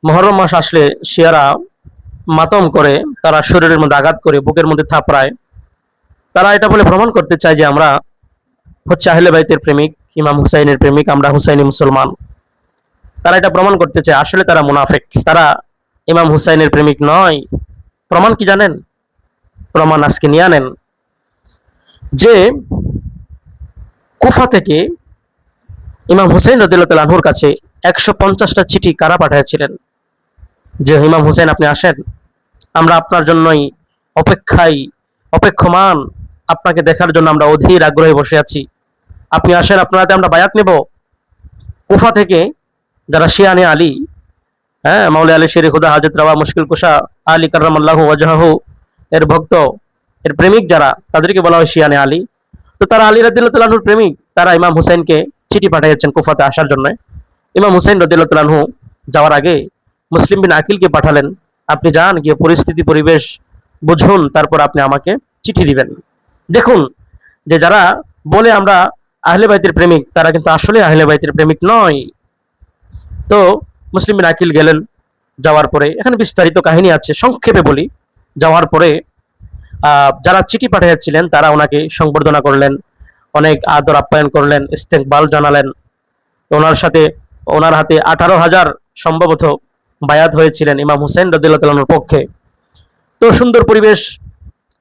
মুহররম মাস আসলে শিয়ারা মাতম করে, তারা শরীরের মধ্যে আঘাত করে, বুকের মধ্যে থাপড়ায়। তারা এটা বলে প্রমাণ করতে চায় যে আমরা হচ্ছে আহলে বাইতের প্রেমিক, ইমাম হুসাইনের প্রেমিক, আমরা হুসাইনি মুসলমান। তারা এটা প্রমাণ করতে চায়, আসলে তারা মুনাফিক, তারা ইমাম হুসাইনের প্রেমিক নয়। প্রমাণ কি জানেন? প্রমাণ আজকে নিয়ে আনেন যে কুফা থেকে ইমাম হুসাইন রাদিয়াল্লাহু তাআলা আনহুর কাছে 150টা চিঠি কারা পাঠিয়েছিলেন যে ইমাম হুসাইন আপনি আসেন, আমরা আপনার জন্যই অপেক্ষায় অপেক্ষমান, আপনাকে দেখার জন্য আমরা অধীর আগ্রহে বসে আছি, আপনি আসেন, আপনার হাতে আমরা বায়াত নেব। কুফা থেকে যারা শিয়ানে আলী, হ্যাঁ, মাওলা আলী শের খুদা হাজত রাওয়া মুশকিল কুশা আলী কাররামাল্লাহু ওয়াজহাহু এর ভক্ত, এর প্রেমিক যারা, তাদেরকে বলা হয় শিয়ানে আলী। তো তারা আলী রাদিয়াল্লাহু তাআলা আনহুর প্রেমিক, তারা ইমাম হুসাইনকে চিঠি পাঠিয়েছেন কুফাতে আসার জন্য। ইমাম হুসাইন রাদিয়াল্লাহু তাআলা আনহু যাওয়ার আগে মুসলিম বিন আকিলকে পাঠালেন, আপনি যান, গিয়ে পরিস্থিতি পরিবেশ বুঝুন, তারপর আপনি আমাকে চিঠি দিবেন। দেখুন যে যারা বলে আমরা আহলে বাইতের প্রেমিক, তারা কিন্তু আসলে আহলে বাইতের প্রেমিক নয়। তো মুসলিম বিন আকিল গেলেন। যাওয়ার পরে এখানে বিস্তারিত কাহিনী আছে, সংক্ষেপে বলি। যাওয়ার পরে যারা চিঠি পাঠিয়েছিলেন তারা ওনাকে সংবর্ধনা করলেন, অনেক আদর আপ্যায়ন করলেন, ইস্তেকবাল জানালেন। ওনার সাথে ওনার হাতে 18,000 সম্ভবত বায়াত হয়েছিলেন ইমাম হুসাইন রাদিয়াল্লাহু তাআলার পক্ষে। তো সুন্দর পরিবেশ।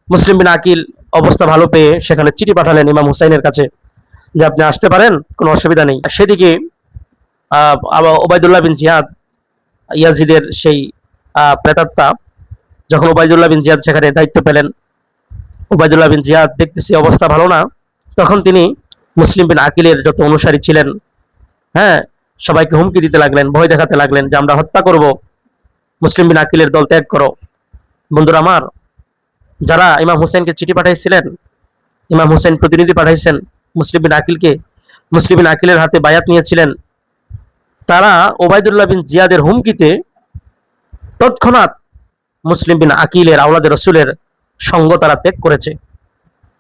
মুসলিম বিন আকিল অবস্থা ভালো পেয়ে সেখানে চিঠি পাঠালেন ইমাম হুসাইনের কাছে যে আপনি আসতে পারেন, কোনো অসুবিধা নেই। সেদিকে ওবায়দুল্লাহ বিন জিয়াদ, ইয়াজিদের সেই প্রেতাত্মা, যখন ওবায়দুল্লাহ বিন জিয়াদ সেখানে দায়িত্ব পেলেন, ওবায়দুল্লাহ বিন জিয়াদ দেখতেছি অবস্থা ভালো না, তখন তিনি মুসলিম বিন আকিলের যত অনুসারী ছিলেন, হ্যাঁ, সবাইকে হুমকি দিতে লাগলেন, ভয় দেখাতে লাগলেন যে আমরা হত্যা করব, মুসলিম বিন আকিলের দল ত্যাগ করো। বন্ধুরা আমার, যারা ইমাম হুসেনকে চিঠি পাঠাইছিলেন, ইমাম হুসেন প্রতিনিধি পাঠাইছেন মুসলিম বিন আকিলকে, মুসলিম বিন আকিলের হাতে বায়াত নিয়েছিলেন, তারা ওবায়দুল্লাহ বিন জিয়াদের হুমকিতে তৎক্ষণাৎ মুসলিম বিন আকিলের আওলাদে রসুলের সঙ্গ তারা ত্যাগ করেছে,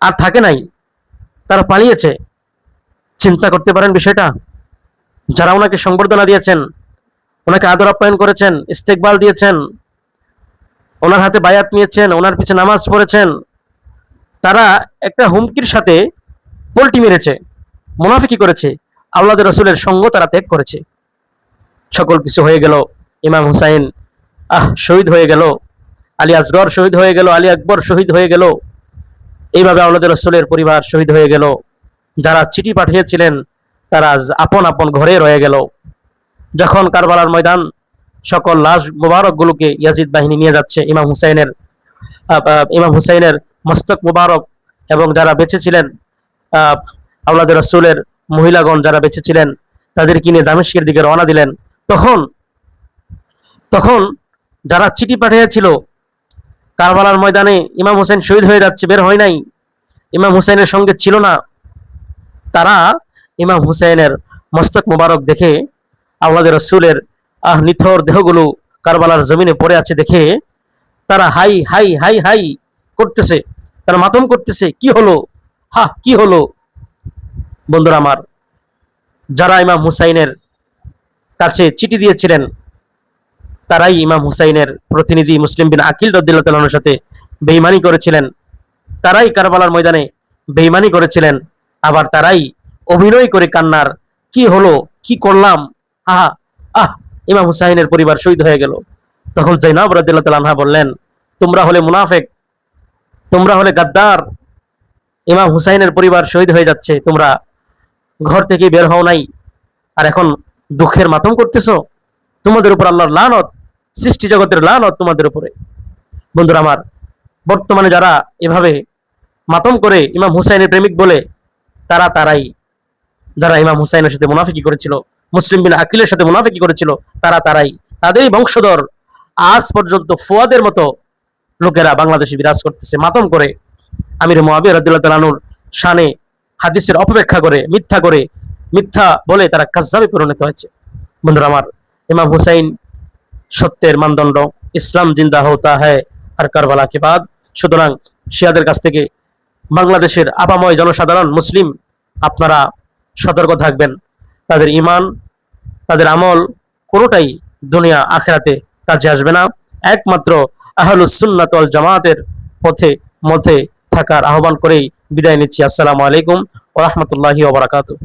আর থাকে নাই, তারা পালিয়েছে। চিন্তা করতে পারেন বিষয়টা। যারা ওনাকে সংবর্ধনা দিয়েছেন, ওনাকে আদর আপ্যায়ন করেছেন, ইস্তেকবাল দিয়েছেন, ওনার হাতে বায়াত নিয়েছেন, ওনার পিছে নামাজ পড়েছেন, তারা একটা হুমকির সাথে পল্টি মেরেছে, মুনাফিকি করেছে, আওলাদে রসুলের সঙ্গ তারা ত্যাগ করেছে। সকল কিছু হয়ে গেল, ইমাম হুসাইন শহীদ হয়ে গেল, আলী আসগর শহীদ হয়ে গেল, আলী আকবর শহীদ হয়ে গেল, এইভাবে আওলাদে রসুলের পরিবার শহীদ হয়ে গেল। যারা চিঠি পাঠিয়েছিলেন তারা আপন আপন ঘরে রয়ে গেল। যখন কারবালার ময়দান সকল লাশ মুবারক গুলোকে ইয়াজিদ বাহিনী নিয়ে যাচ্ছে, ইমাম হুসাইনের মস্তক মুবারক এবং যারা বেঁচে ছিলেন, আওলাদে রসুলের মহিলাগণ যারা বেঁচে ছিলেন, তাদের কিনে দামেস্কের দিকে রওনা দিলেন। তখন তখন যারা চিঠি পাঠিয়েছিল কারবালার ময়দানে ইমাম হুসাইন শহীদ হয়ে যাচ্ছে, বের হয় নাই, ইমাম হুসাইনের সঙ্গে ছিল না, তারা ইমাম হুসাইনের মস্তক মুবারক দেখে, আওলাদে রসুলের নিথর দেহগুলো কারবালার জমিনে পড়ে আছে দেখে তারা হাই হাই হাই হাই করতেছে, তারা মাতম করতেছে, কি হলো, হা কি হলো। বন্ধুরা আমার, যারা ইমাম হুসাইনের কাছে চিঠি দিয়েছিলেন তারাই ইমাম হুসাইনের প্রতিনিধি মুসলিম বিন আকিল রাদিয়াল্লাহু তাআলার সাথে বেঈমানি করেছিলেন, তারাই কারবালার ময়দানে বেঈমানি করেছিলেন, আবার তারাই অভিনয় করে কান্নার, কি হলো, কি করলাম, আহা আহ ইমাম হুসাইনের পরিবার শহীদ হয়ে গেল। তখন যায়নাব রাদিয়াল্লাহু তাআলা আনহা বললেন, তোমরা হলে মুনাফিক, তোমরা হলে গাদ্দার, ইমাম হুসাইনের পরিবার শহীদ হয়ে যাচ্ছে, তোমরা ঘর থেকে বের হও নাই, আর এখন দুঃখের মাতম করতেছো, তোমাদের উপর আল্লাহর লানত, সৃষ্টি জগতের লানত তোমাদের উপরে। বন্ধুরা আমার, বর্তমানে যারা এভাবে মাতম করে ইমাম হুসাইনের প্রেমিক বলে, তারাই যারা ইমাম হুসাইনের সাথে মুনাফিকি করেছিল, মুসলিম বিন আকিলের সাথে মুনাফিকি করেছিল, তারাই, তাদেরই বংশধর আজ পর্যন্ত ফুয়াদের মতো লোকেরা বাংলাদেশে বিরাজ করতেছে, মাতম করে আমির মুআবিয়া রাদিয়াল্লাহু তাআলা আনহুর শানে হাদিসের অপব্যাখ্যা করে, মিথ্যা বলে তারা কাযযাবে পরিণত হয়েছে। বন্ধুরা আমার, ইমাম হুসাইন সত্যের মানদণ্ড, ইসলাম জিন্দা হতা হ্যায় আর কারবালা কে বাদ। সুতরাং শিয়াদের কাছ থেকে বাংলাদেশের আপাময় জনসাধারণ মুসলিম, আপনারা সতর্ক থাকবেন। তাদের ঈমান, তাদের আমল কোনোটাই দুনিয়া আখিরাতে কাজে আসবে না। একমাত্র আহলুস সুন্নাত ওয়াল জামাতের পথে মধ্যে থাকার আহ্বান করেই বিদায় নিচ্ছি। আসসালামু আলাইকুম ওয়া রাহমাতুল্লাহি ওয়া বারাকাতুহু।